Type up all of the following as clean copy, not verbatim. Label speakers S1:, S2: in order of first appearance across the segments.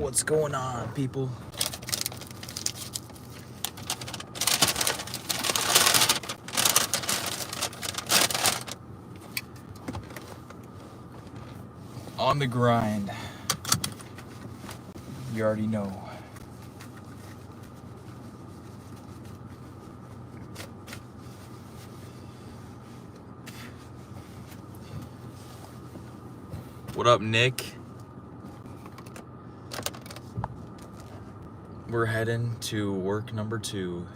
S1: What's going on, people? On the grind. You already know. What up, Nick? We're heading to work number 2.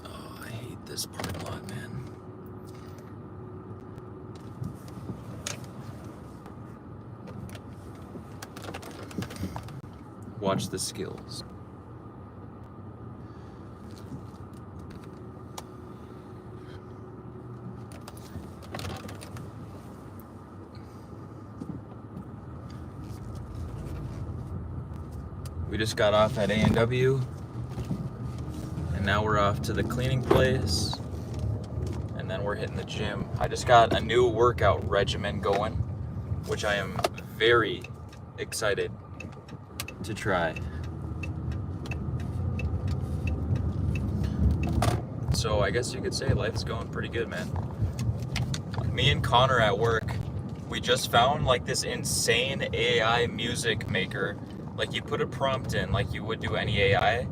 S1: Oh, I hate this parking lot, man. Watch the skills. We just got off at A&W, and now we're off to the cleaning place, and then we're hitting the gym. I just got a new workout regimen going, which I am very excited to try. So I guess you could say life's going pretty good, man. Me and Connor at work, we just found like this insane AI music maker. Like, you put a prompt in like you would do any AI,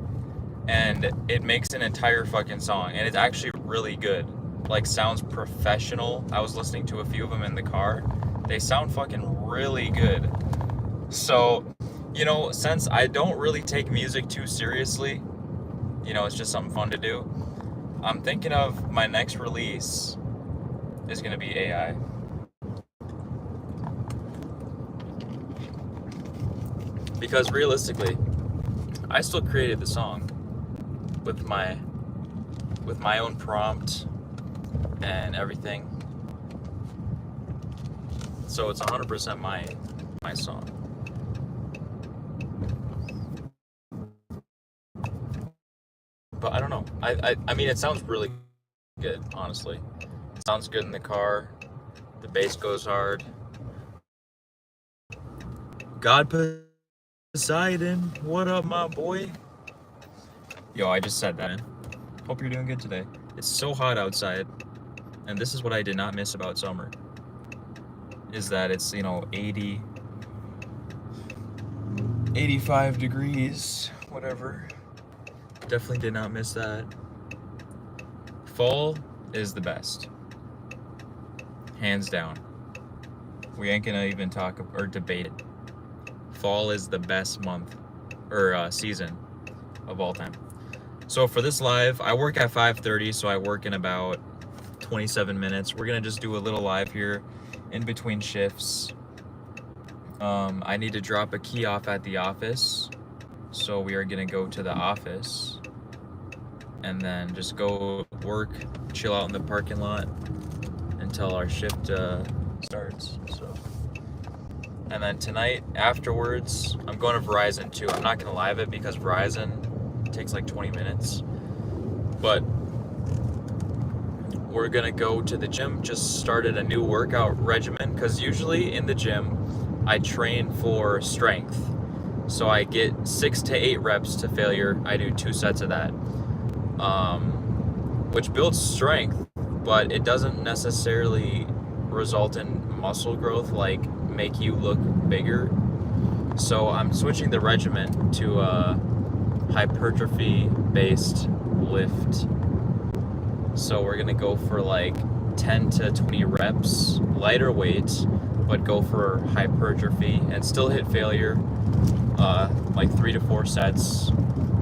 S1: and it makes an entire fucking song, and it's actually really good. Like, sounds professional. I was listening to a few of them in the car. They sound fucking really good. So, you know, since I don't really take music too seriously, you know, it's just something fun to do, I'm thinking of my next release is gonna be AI. Because realistically, I still created the song with my own prompt and everything. So it's 100% my song. But I don't know. I mean, it sounds really good, honestly. It sounds good in the car. The bass goes hard. God Poseidon, what up, my boy? Yo, I just said that, man. Hope you're doing good today. It's so hot outside, and this is what I did not miss about summer, is that it's, you know, 80, 85 degrees, whatever. Definitely did not miss that. Fall is the best. Hands down. We ain't gonna even talk or debate it. Fall is the best month or season of all time. So for this live, I work at 5:30, so I work in about 27 minutes. We're gonna just do a little live here in between shifts. I need to drop a key off at the office, so we are gonna go to the office and then just go work, chill out in the parking lot until our shift starts. So. And then tonight, afterwards, I'm going to Verizon too. I'm not going to live it because Verizon takes like 20 minutes. But we're going to go to the gym. Just started a new workout regimen because usually in the gym, I train for strength. So I get 6 to 8 reps to failure. I do 2 sets of that, which builds strength, but it doesn't necessarily result in muscle growth, like make you look bigger. So I'm switching the regimen to a hypertrophy based lift. So we're gonna go for like 10 to 20 reps, lighter weights, but go for hypertrophy and still hit failure. Like 3 to 4 sets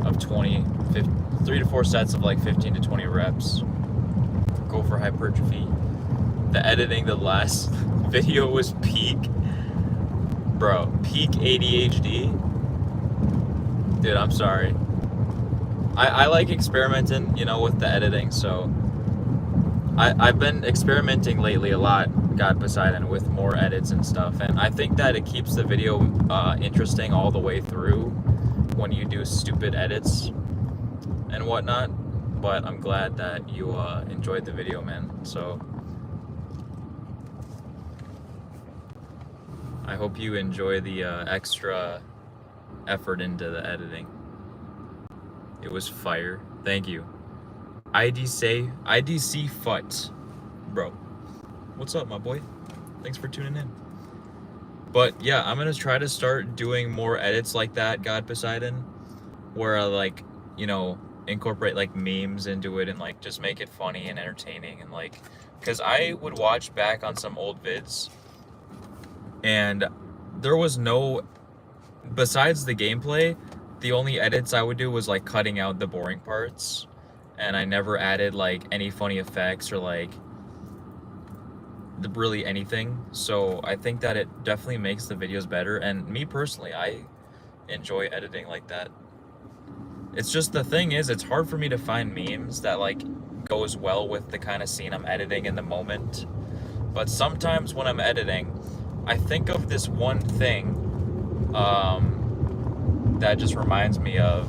S1: of 3 to 4 sets of like 15 to 20 reps. Go for hypertrophy. The editing, the last video was peak. Bro, peak ADHD. Dude, I'm sorry. I like experimenting, you know, with the editing, so I've been experimenting lately a lot, God Poseidon, with more edits and stuff, and I think that it keeps the video interesting all the way through when you do stupid edits and whatnot. But I'm glad that you enjoyed the video, man. So I hope you enjoy the extra effort into the editing. It was fire. Thank you. IDC Fut. Bro, what's up, my boy? Thanks for tuning in. But yeah, I'm gonna try to start doing more edits like that, God Poseidon, where I like, incorporate like memes into it and like just make it funny and entertaining and like, cause I would watch back on some old vids and there was no, besides the gameplay, the only edits I would do was like cutting out the boring parts, and I never added like any funny effects or like really anything. So I think that it definitely makes the videos better, and me personally, I enjoy editing like that. It's just, the thing is, it's hard for me to find memes that like goes well with the kind of scene I'm editing in the moment. But sometimes when I'm editing, I think of this one thing that just reminds me of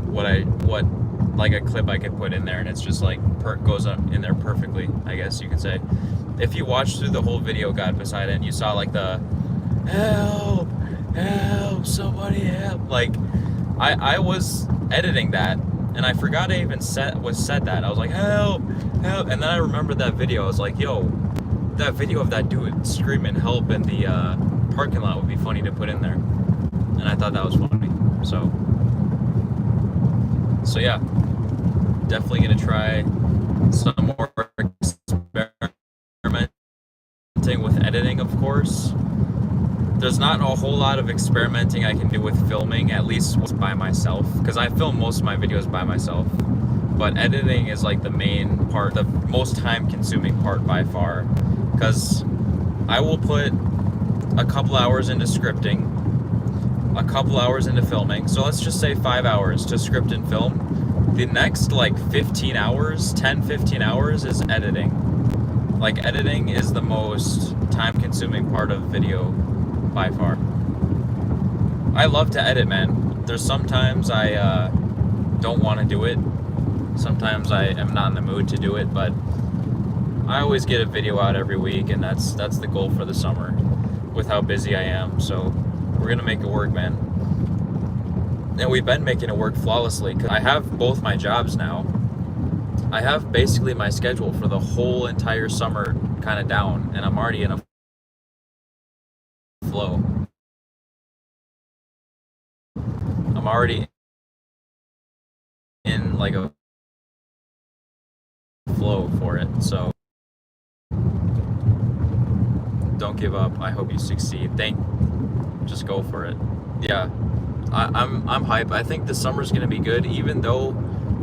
S1: what like a clip I could put in there, and it's just like goes up in there perfectly, I guess you could say. If you watched through the whole video, God Poseidon, you saw like the help, somebody help. Like I was editing that and I forgot I even said that. I was like, help, and then I remembered that video. I was like, yo, that video of that dude screaming help in the parking lot would be funny to put in there. And I thought that was funny. So yeah, definitely gonna try some more experimenting with editing, of course. There's not a whole lot of experimenting I can do with filming, at least by myself, because I film most of my videos by myself. But editing is like the main part, the most time-consuming part by far, because I will put a couple hours into scripting, a couple hours into filming. So let's just say 5 hours to script and film. The next like 15 hours, 10-15 hours is editing. Like, editing is the most time-consuming part of video by far. I love to edit, man. There's sometimes I don't want to do it. Sometimes I am not in the mood to do it, but I always get a video out every week, and that's the goal for the summer with how busy I am. So we're gonna make it work, man. And we've been making it work flawlessly, 'cause I have both my jobs now. I have basically my schedule for the whole entire summer kind of down, and I'm already in a flow. I'm already in like a flow for it, so don't give up. I hope you succeed. Just go for it. Yeah, I'm hype. I think the summer's gonna be good, even though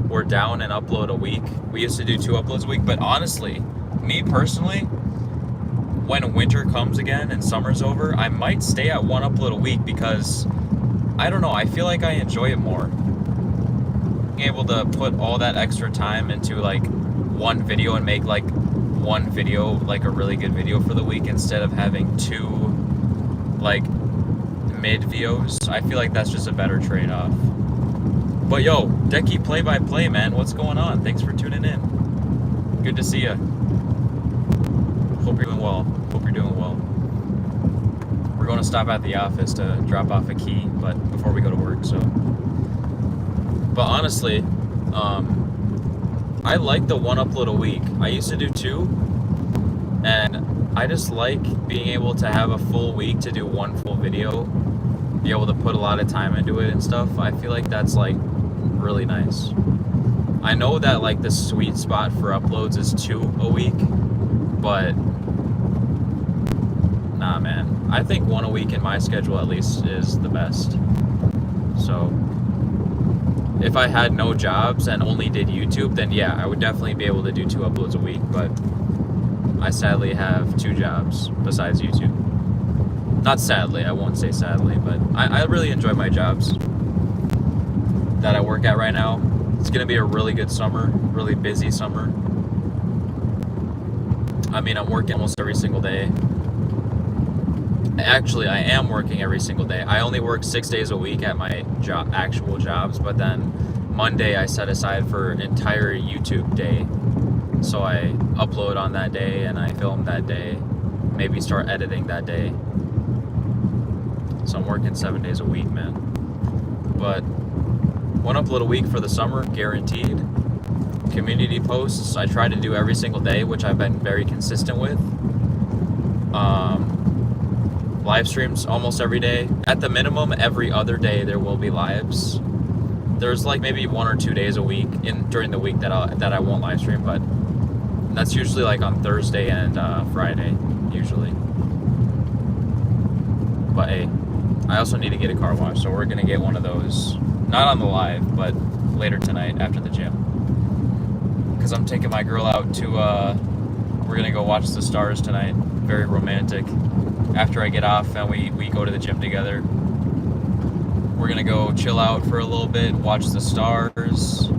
S1: we're down an upload a week. We used to do 2 uploads a week, but honestly, me personally, when winter comes again and summer's over, I might stay at 1 upload a week, because I don't know, I feel like I enjoy it more. Being able to put all that extra time into like 1 video and make like 1 video like a really good video for the week, instead of having 2 like mid videos. I feel like that's just a better trade-off. But yo, Decky play-by-play, man, what's going on? Thanks for tuning in. Good to see ya. Hope you're doing well. We're going to stop at the office to drop off a key, but before we go to work, so. But honestly, I like the 1 upload a week. I used to do 2, and I just like being able to have a full week to do 1 full video, be able to put a lot of time into it and stuff. I feel like that's like really nice. I know that like the sweet spot for uploads is 2 a week, but nah, man. I think 1 a week in my schedule at least is the best. So if I had no jobs and only did YouTube, then yeah, I would definitely be able to do 2 uploads a week, but I sadly have 2 jobs besides YouTube. Not sadly, I won't say sadly, but I really enjoy my jobs that I work at right now. It's gonna be a really good summer, really busy summer. I mean, I'm working almost every single day. Actually, I am working every single day. I only work 6 days a week at my actual jobs, but then Monday I set aside for an entire YouTube day. So I upload on that day and I film that day, maybe start editing that day. So I'm working 7 days a week, man. But one upload a week for the summer, guaranteed. Community posts, I try to do every single day, which I've been very consistent with. Live streams almost every day. At the minimum, every other day there will be lives. There's like maybe 1 or 2 days a week during the week that I won't live stream, but that's usually like on Thursday and Friday, usually. But hey, I also need to get a car wash, so we're gonna get one of those. Not on the live, but later tonight after the gym. Because I'm taking my girl out to, we're gonna go watch the stars tonight. Very romantic. After I get off and we go to the gym together. We're gonna go chill out for a little bit, watch the stars,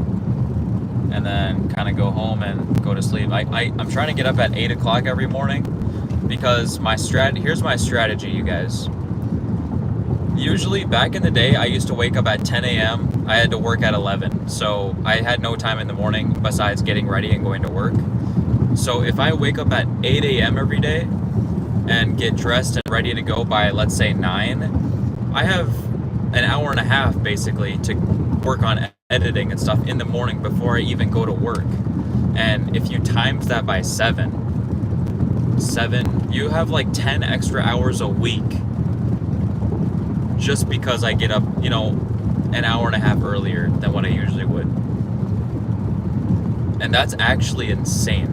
S1: and then kind of go home and go to sleep. I'm trying to get up at 8 o'clock every morning because here's my strategy, you guys. Usually, back in the day, I used to wake up at 10 a.m. I had to work at 11, so I had no time in the morning besides getting ready and going to work. So if I wake up at 8 a.m. every day and get dressed and ready to go by, let's say, 9, I have an hour and a half, basically, to work on editing and stuff in the morning before I even go to work. And if you times that by 7, you have like 10 extra hours a week. Just because I get up, an hour and a half earlier than what I usually would. And that's actually insane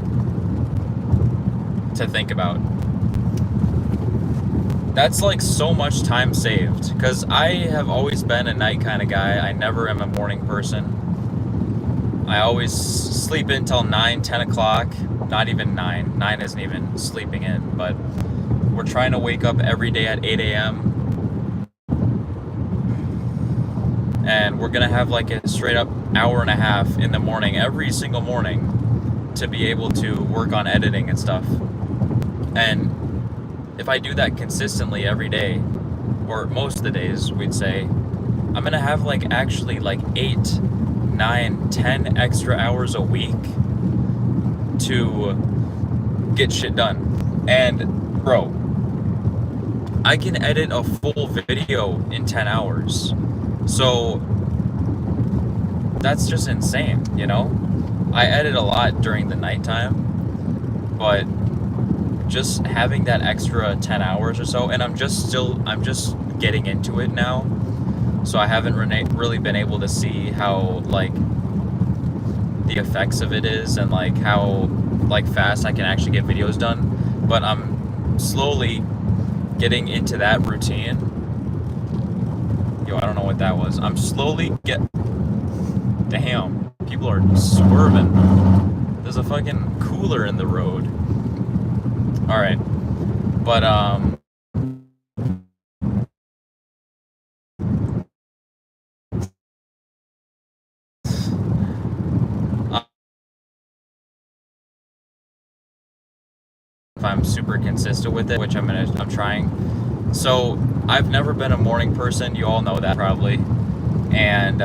S1: to think about. That's like so much time saved. Because I have always been a night kind of guy. I never am a morning person. I always sleep until 9, 10 o'clock. Not even 9. 9 isn't even sleeping in. But we're trying to wake up every day at 8 a.m. And we're gonna have like a straight up hour and a half in the morning, every single morning, to be able to work on editing and stuff. And if I do that consistently every day, or most of the days, we'd say, I'm gonna have like actually like 8, 9, 10 extra hours a week to get shit done. And bro, I can edit a full video in 10 hours. So that's just insane, I edit a lot during the nighttime, but just having that extra 10 hours or so, and I'm just getting into it now, so I haven't really been able to see how like the effects of it is and like how like fast I can actually get videos done, but I'm slowly getting into that routine. Yo, I don't know what that was. I'm slowly Damn, people are swerving. There's a fucking cooler in the road. Alright. But, if I'm super consistent with it, which I'm trying. So, I've never been a morning person, you all know that probably, and,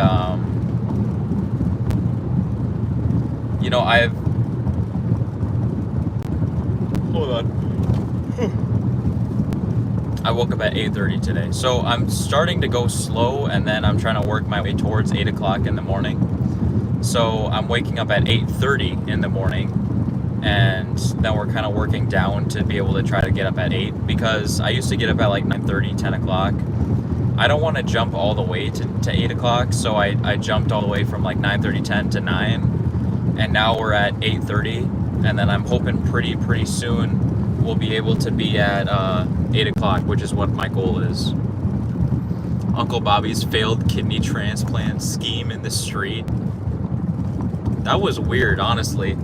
S1: hold on, I woke up at 8:30 today, so I'm starting to go slow, and then I'm trying to work my way towards 8 o'clock in the morning, so I'm waking up at 8:30 in the morning, and then we're kind of working down to be able to try to get up at 8, because I used to get up at like 9:30, 10 o'clock. I don't want to jump all the way to 8 o'clock, so I jumped all the way from like 9:30, 10 to 9, and now we're at 8:30, and then I'm hoping pretty soon we'll be able to be at 8 o'clock, which is what my goal is. Uncle Bobby's failed kidney transplant scheme in the street. That was weird, honestly.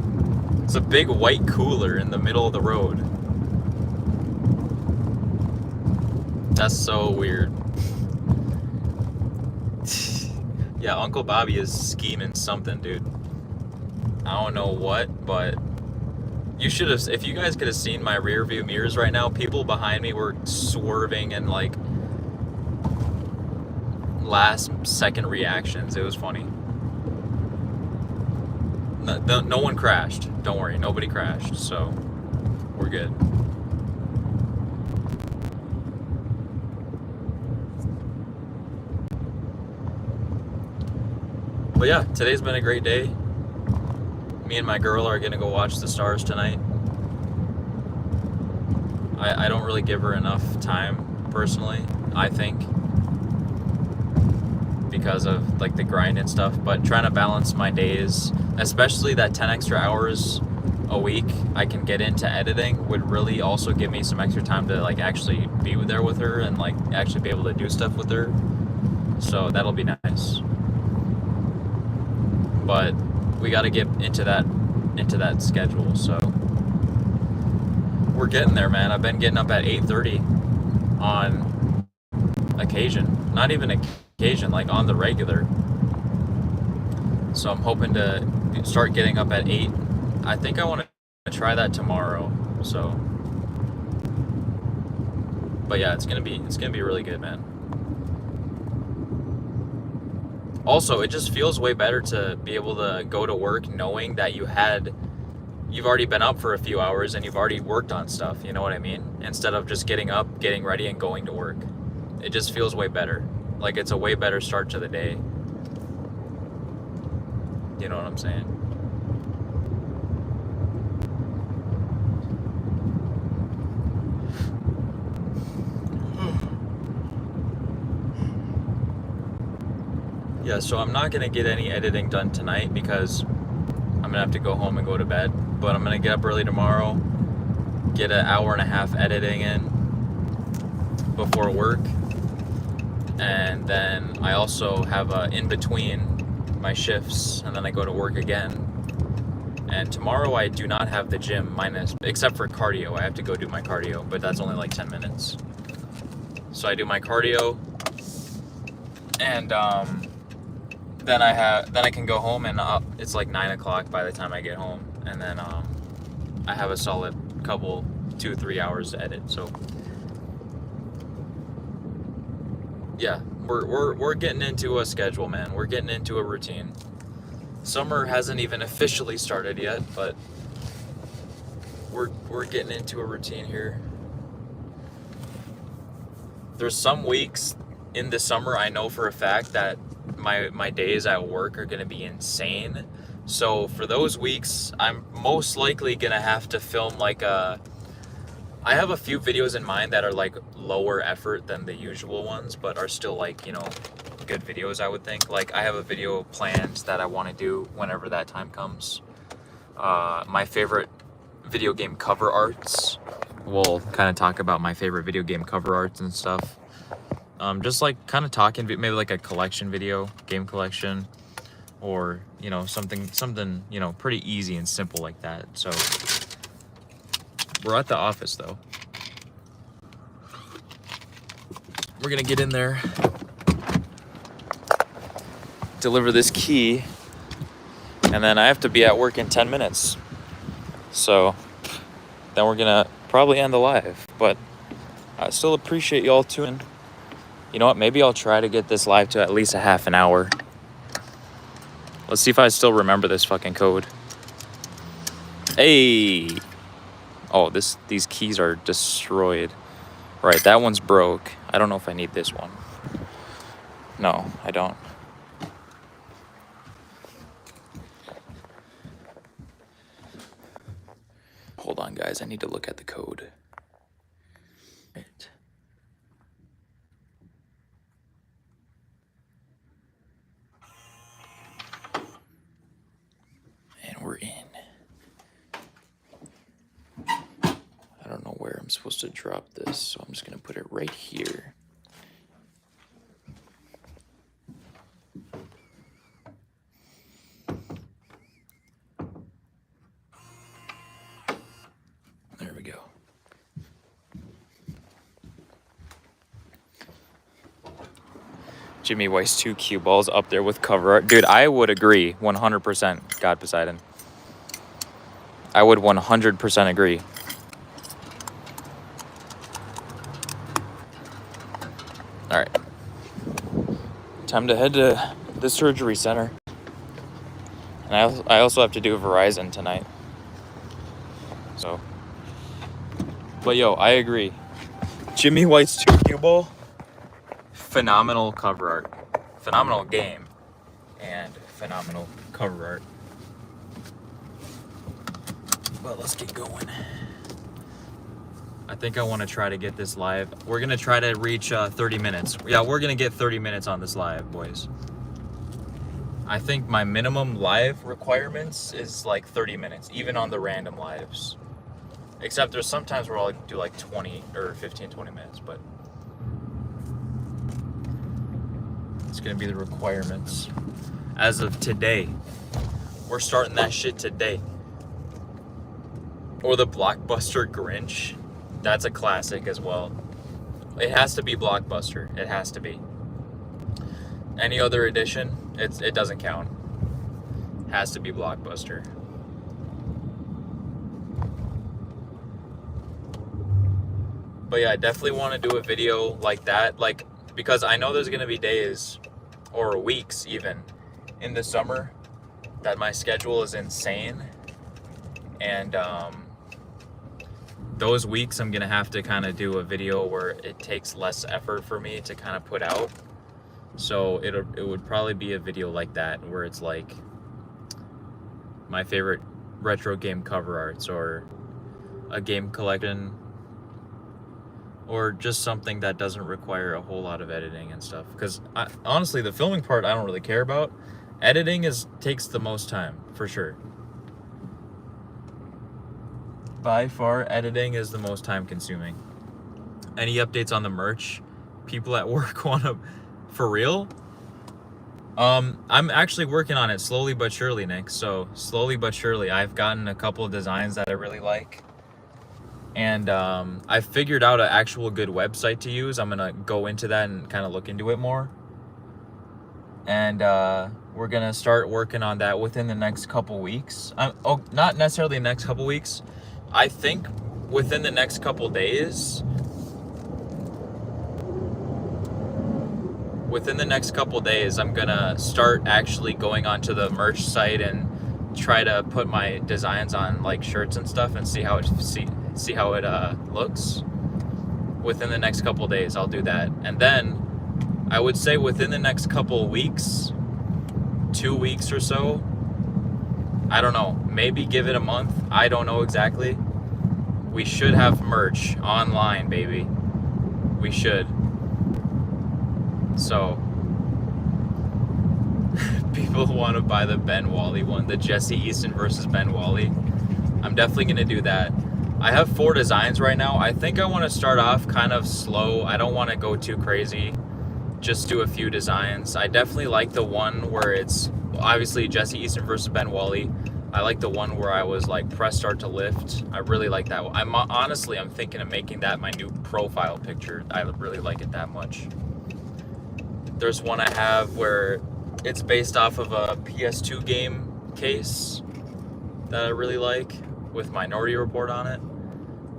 S1: It's a big white cooler in the middle of the road. That's so weird. Yeah, Uncle Bobby is scheming something, dude. I don't know what, but you should have, if you guys could have seen my rear view mirrors right now, people behind me were swerving and like last second reactions. It was funny. No one crashed. Don't worry, nobody crashed, so we're good. But yeah, today's been a great day. Me and my girl are gonna go watch the stars tonight. I don't really give her enough time, personally, I think, because of like the grind and stuff, but trying to balance my days, especially that 10 extra hours a week I can get into editing, would really also give me some extra time to like actually be there with her and like actually be able to do stuff with her. So that'll be nice. But we got to get into that schedule. So we're getting there, man. I've been getting up at 8:30 on occasion. Not even occasion, like on the regular. So I'm hoping to start getting up at 8. I think I want to try that tomorrow. So, but yeah, it's gonna be really good, man. Also, it just feels way better to be able to go to work knowing that you've already been up for a few hours and you've already worked on stuff, you know what I mean? Instead of just getting up, getting ready, and going to work. It just feels way better. Like it's a way better start to the day. You know what I'm saying? Yeah, so I'm not gonna get any editing done tonight because I'm gonna have to go home and go to bed. But I'm gonna get up early tomorrow, get an hour and a half editing in before work, and then I also have in between my shifts, and then I go to work again. And tomorrow I do not have the gym, except for cardio. I have to go do my cardio, but that's only like 10 minutes. So I do my cardio, and then I can go home, and it's like 9 o'clock by the time I get home, and then I have a solid couple 2-3 hours to edit. So yeah, we're getting into a schedule, man. We're getting into a routine. Summer hasn't even officially started yet, but we're getting into a routine here. There's some weeks in the summer I know for a fact that my days at work are going to be insane. So for those weeks, I'm most likely going to have to film I have a few videos in mind that are like lower effort than the usual ones, but are still like, you know, good videos, I would think. Like I have a video planned that I want to do whenever that time comes. My favorite video game cover arts. We'll kind of talk about my favorite video game cover arts and stuff. Just like kind of talking, maybe like a collection video, game collection, or, you know, something, you know, pretty easy and simple like that. So we're at the office though. We're gonna get in there, deliver this key, and then I have to be at work in 10 minutes. So then we're gonna probably end the live, but I still appreciate y'all tuning. You know what, maybe I'll try to get this live to at least a half an hour. Let's see if I still remember this fucking code. Hey! Oh, these keys are destroyed. Right, that one's broke. I don't know if I need this one. No, I don't. Hold on, guys. I need to look at the code. Right. And we're in. I don't know where I'm supposed to drop this, so I'm just gonna put it right here. There we go. Jimmy Weiss 2 cue balls up there with cover art. Dude, I would agree 100%, God Poseidon. I would 100% agree. All right. Time to head to the surgery center. And I also have to do Verizon tonight. So. But yo, I agree. Jimmy White's 2 cue ball. Phenomenal cover art. Phenomenal game. And phenomenal cover art. But let's get going. I think I want to try to get this live. We're going to try to reach 30 minutes. Yeah, we're going to get 30 minutes on this live, boys. I think my minimum live requirements is like 30 minutes, even on the random lives. Except there's sometimes where I'll do like 20 or 15, 20 minutes, but it's going to be the requirements. As of today, we're starting that shit today. Or the Blockbuster Grinch. That's a classic as well. It has to be Blockbuster. It has to be. Any other edition, it doesn't count. Has to be Blockbuster. But yeah, I definitely want to do a video like that, like, because I know there's gonna be days or weeks even in the summer that my schedule is insane, and those weeks I'm gonna have to kind of do a video where it takes less effort for me to kind of put out. So it would probably be a video like that, where it's like my favorite retro game cover arts, or a game collection, or just something that doesn't require a whole lot of editing and stuff. Because honestly, the filming part I don't really care about. Editing takes the most time, for sure. By far, editing is the most time consuming. Any updates on the merch? People at work want to... For real? I'm actually working on it slowly but surely, Nick. So slowly but surely, I've gotten a couple of designs that I really like, and I figured out an actual good website to use. I'm gonna go into that and kind of look into it more, and we're gonna start working on that within the next couple weeks. Not necessarily the next couple weeks. I think within the next couple days. Within the next couple days, I'm gonna start actually going onto the merch site and try to put my designs on like shirts and stuff, and see how it looks. Within the next couple days, I'll do that, and then I would say within the next couple weeks, 2 weeks or so. I don't know. Maybe give it a month. I don't know exactly. We should have merch online, baby. We should. So, people want to buy the Ben Wally one, the Jesse Easton versus Ben Wally. I'm definitely going to do that. I have 4 designs right now. I think I want to start off kind of slow. I don't want to go too crazy. Just do a few designs. I definitely like the one where it's obviously Jesse Easton versus Ben Wally. I like the one where I was like press start to lift. I really like that one. I'm thinking of making that my new profile picture. I really like it that much. There's one I have where it's based off of a PS2 game case that I really like, with Minority Report on it.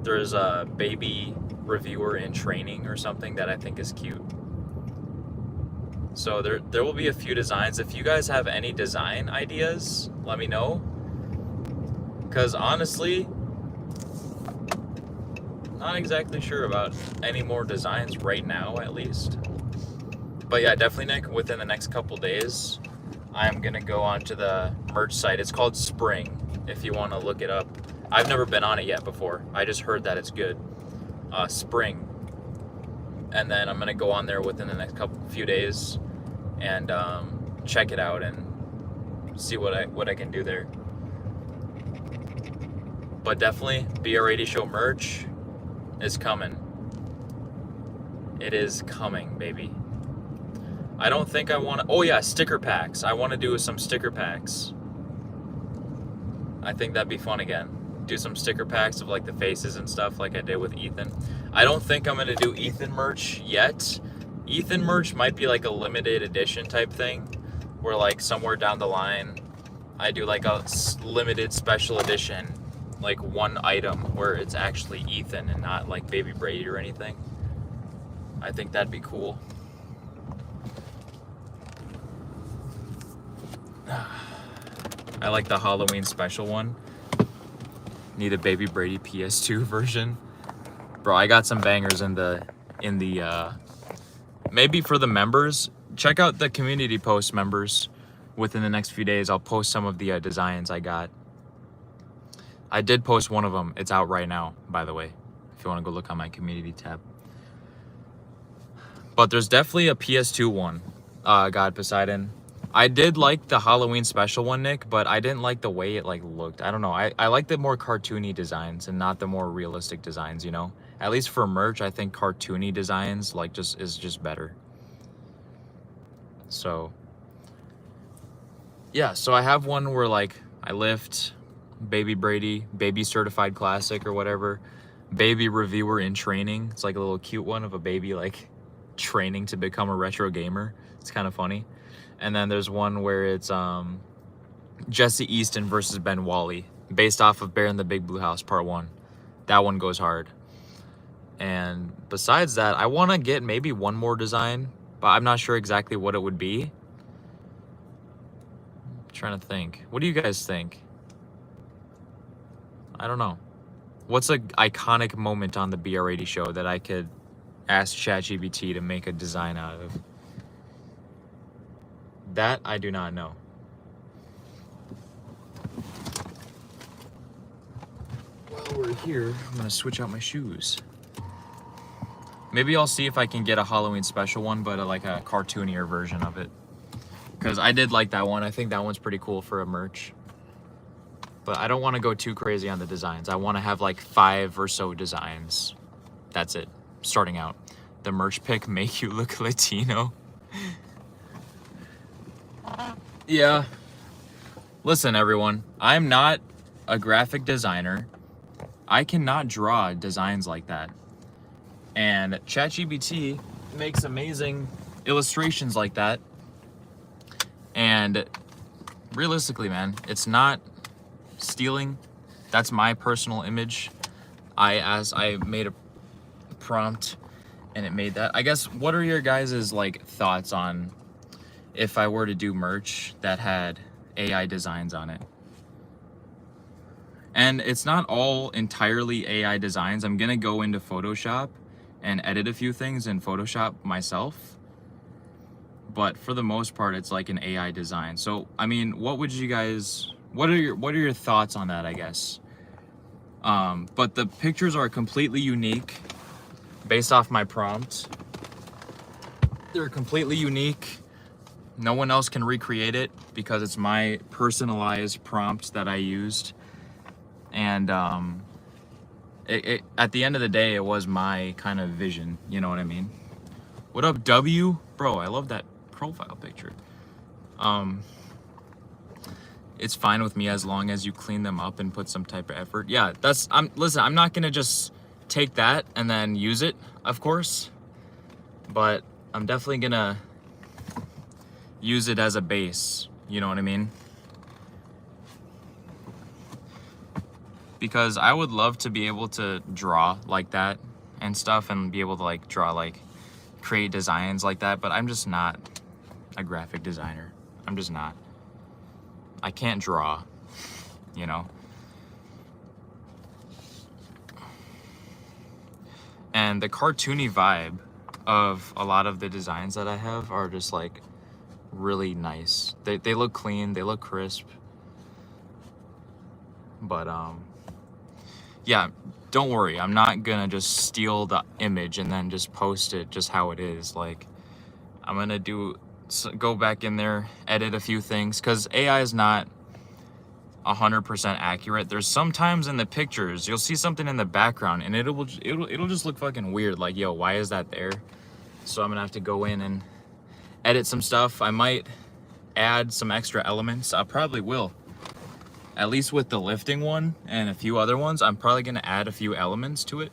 S1: There's a baby reviewer in training or something that I think is cute. So there will be a few designs. If you guys have any design ideas, let me know. Because honestly, not exactly sure about any more designs right now, at least. But yeah, definitely, Nick, within the next couple days, I'm going to go onto the merch site. It's called Spring, if you want to look it up. I've never been on it yet before. I just heard that it's good. Spring. And then I'm going to go on there within the next few days and check it out and see what I can do there. But definitely, BR80 Show merch is coming. It is coming, baby. I don't think I want to... Oh yeah, sticker packs. I want to do some sticker packs. I think that'd be fun again. Do some sticker packs of like the faces and stuff like I did with Ethan. I don't think I'm going to do Ethan merch yet. Ethan merch might be like a limited edition type thing, where like somewhere down the line I do like a limited special edition, like one item where it's actually Ethan and not like Baby Brady or anything. I think that'd be cool. I like the Halloween special one. Need a Baby Brady PS2 version. Bro, I got some bangers in the maybe for the members. Check out the community post, members. within the next few days, I'll post some of the designs I got. I did post one of them. It's out right now, by the way, if you want to go look on my community tab. But there's definitely a PS2 one, God Poseidon. I did like the Halloween special one, Nick, but I didn't like the way it like looked. I don't know. I like the more cartoony designs and not the more realistic designs, you know? At least for merch, I think cartoony designs like is just better. So yeah, so I have one where like I lift Baby Brady, Baby Certified Classic or whatever, Baby Reviewer in Training. It's like a little cute one of a baby like training to become a retro gamer. It's kind of funny. And then there's one where it's Jesse Easton versus Ben Wally, based off of Bear in the Big Blue House Part 1. That one goes hard. And besides that, I want to get maybe one more design, but I'm not sure exactly what it would be. I'm trying to think. What do you guys think? I don't know. What's an iconic moment on the BR80 show that I could ask ChatGPT to make a design out of? That I do not know. While we're here, I'm gonna switch out my shoes. Maybe I'll see if I can get a Halloween special one, but like a cartoonier version of it. Because I did like that one. I think that one's pretty cool for a merch. But I don't want to go too crazy on the designs. I want to have like 5 or so designs. That's it. Starting out. The merch pick make you look Latino. Yeah. Listen, everyone. I'm not a graphic designer. I cannot draw designs like that. And ChatGPT makes amazing illustrations like that. And realistically, man, it's not stealing. That's my personal image. I made a prompt and it made that. I guess, what are your guys' like thoughts on if I were to do merch that had AI designs on it? And it's not all entirely AI designs. I'm gonna go into Photoshop and edit a few things in Photoshop myself. But for the most part, it's like an AI design. So, I mean, what would you guys, what are your thoughts on that, I guess? But the pictures are completely unique based off my prompt. They're completely unique. No one else can recreate it because it's my personalized prompt that I used. And at the end of the day, it was my kind of vision. You know what I mean? What up, W? Bro, I love that profile picture. It's fine with me as long as you clean them up and put some type of effort. Yeah, listen, I'm not gonna just take that and then use it, of course, but I'm definitely gonna use it as a base, you know what I mean? Because I would love to be able to draw like that and stuff and be able to like draw, like create designs like that, but I'm just not a graphic designer. I'm just not. I can't draw, you know? And the cartoony vibe of a lot of the designs that I have are just like really nice. They look clean, they look crisp. But yeah, don't worry. I'm not gonna just steal the image and then just post it just how it is. Like, I'm gonna go back in there, edit a few things, because AI is not 100% accurate. There's sometimes in the pictures you'll see something in the background and it'll just look fucking weird. Like, yo, why is that there? So I'm gonna have to go in and edit some stuff. I might add some extra elements. I probably will. At least with the lifting one and a few other ones, I'm probably gonna add a few elements to it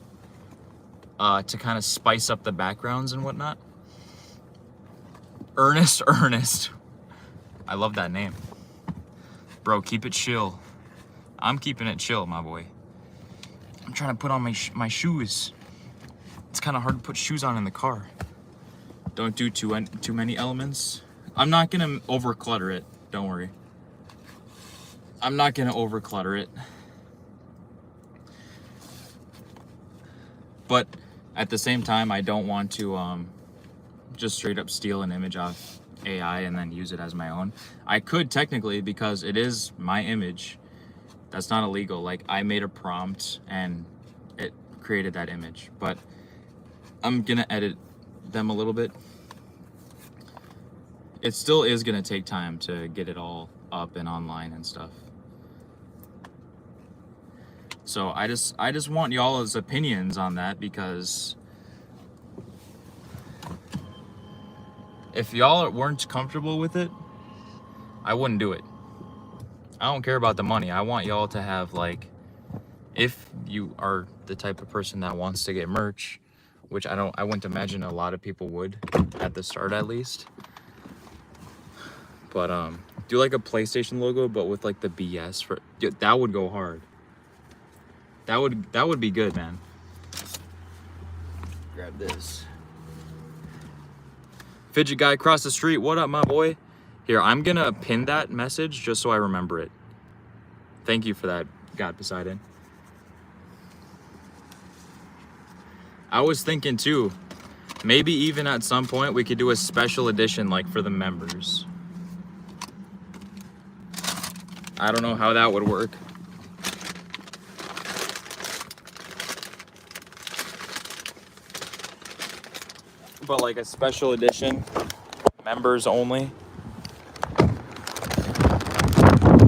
S1: to kind of spice up the backgrounds and whatnot. Ernest. I love that name. Bro, keep it chill. I'm keeping it chill, my boy. I'm trying to put on my shoes. It's kind of hard to put shoes on in the car. Don't do too many elements. I'm not gonna over clutter it, don't worry. I'm not gonna over clutter it. But at the same time, I don't want to just straight up steal an image off AI and then use it as my own. I could technically, because it is my image. That's not illegal. Like, I made a prompt and it created that image, but I'm gonna edit them a little bit. It still is gonna take time to get it all up and online and stuff. So I just want y'all's opinions on that, because if y'all weren't comfortable with it, I wouldn't do it. I don't care about the money. I want y'all to have, like, if you are the type of person that wants to get merch, which I wouldn't imagine a lot of people would at the start, at least. But do like a PlayStation logo, but with like the BS for that would go hard. That would be good, man. Grab this. Fidget guy across the street, what up, my boy? Here, I'm gonna pin that message just so I remember it. Thank you for that, God Poseidon. I was thinking too, maybe even at some point we could do a special edition like for the members. I don't know how that would work. But like a special edition, members only.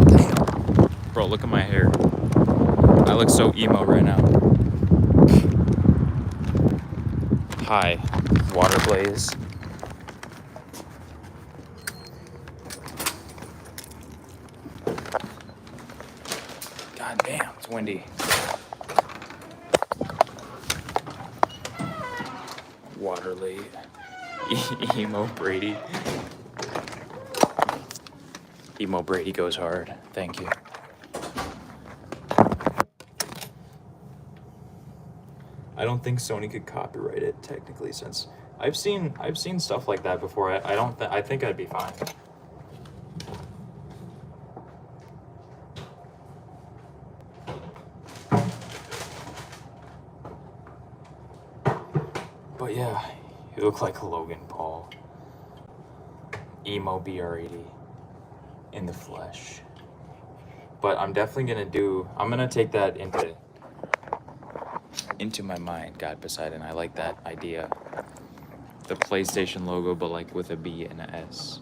S1: Damn. Bro, look at my hair. I look so emo right now. Hi, Water Blaze. God damn, it's windy. Waterley. Emo Brady. Emo Brady goes hard. Thank you. I don't think Sony could copyright it technically, since I've seen stuff like that before. I think I'd be fine. But yeah, you look like Logan Paul. Emo BR80 in the flesh. But I'm definitely gonna take that into my mind, God Poseidon. I like that idea. The PlayStation logo, but like with a B and a S.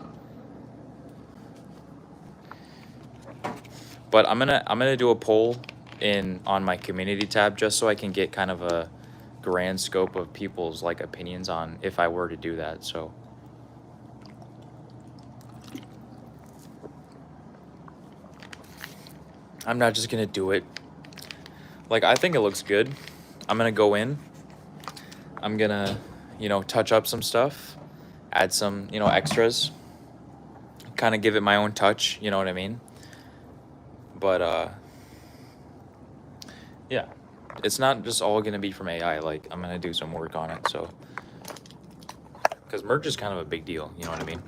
S1: But I'm gonna do a poll on my community tab, just so I can get kind of a grand scope of people's like opinions on if I were to do that. So I'm not just gonna do it. Like, I think it looks good. I'm gonna go in. I'm gonna, touch up some stuff, add some, extras, kind of give it my own touch, you know what I mean? But yeah, it's not just all gonna be from AI. Like, I'm gonna do some work on it, so, because merch is kind of a big deal, you know what I mean?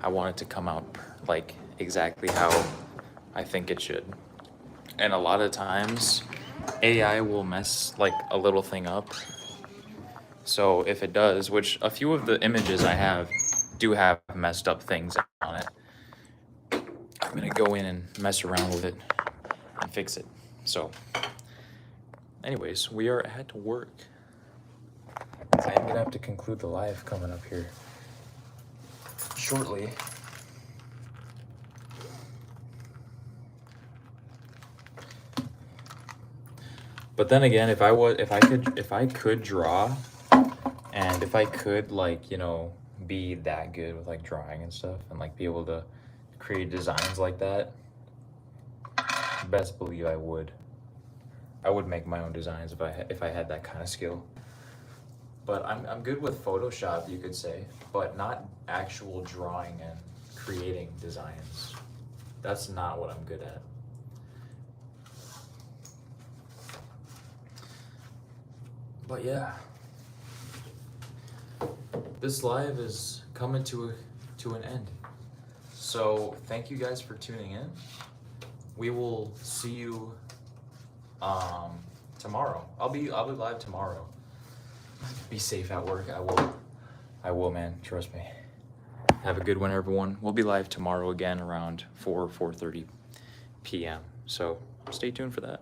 S1: I want it to come out like exactly how I think it should. And a lot of times AI will mess like a little thing up. So if it does, which a few of the images I have do have messed up things on it, I'm gonna go in and mess around with it and fix it. So anyways, we are at work. I am gonna have to conclude the live coming up here shortly. But then again, if I could draw, and if I could be that good with like drawing and stuff, and like be able to create designs like that, best believe I would make my own designs if I had that kind of skill. But I'm good with Photoshop, you could say, but not actual drawing and creating designs. That's not what I'm good at. But yeah, this live is coming to an end. So thank you guys for tuning in. We will see you tomorrow. I'll be live tomorrow. Be safe at work. I will. I will, man. Trust me. Have a good one, everyone. We'll be live tomorrow again around 4:30 p.m. So stay tuned for that.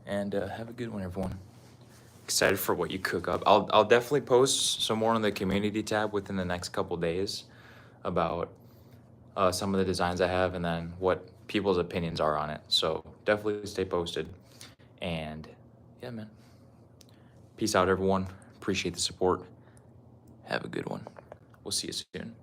S1: And have a good one, everyone. Excited for what you cook up. I'll definitely post some more on the community tab within the next couple days about some of the designs I have and then what people's opinions are on it. So definitely stay posted. And yeah, man. Peace out, everyone. Appreciate the support. Have a good one. We'll see you soon.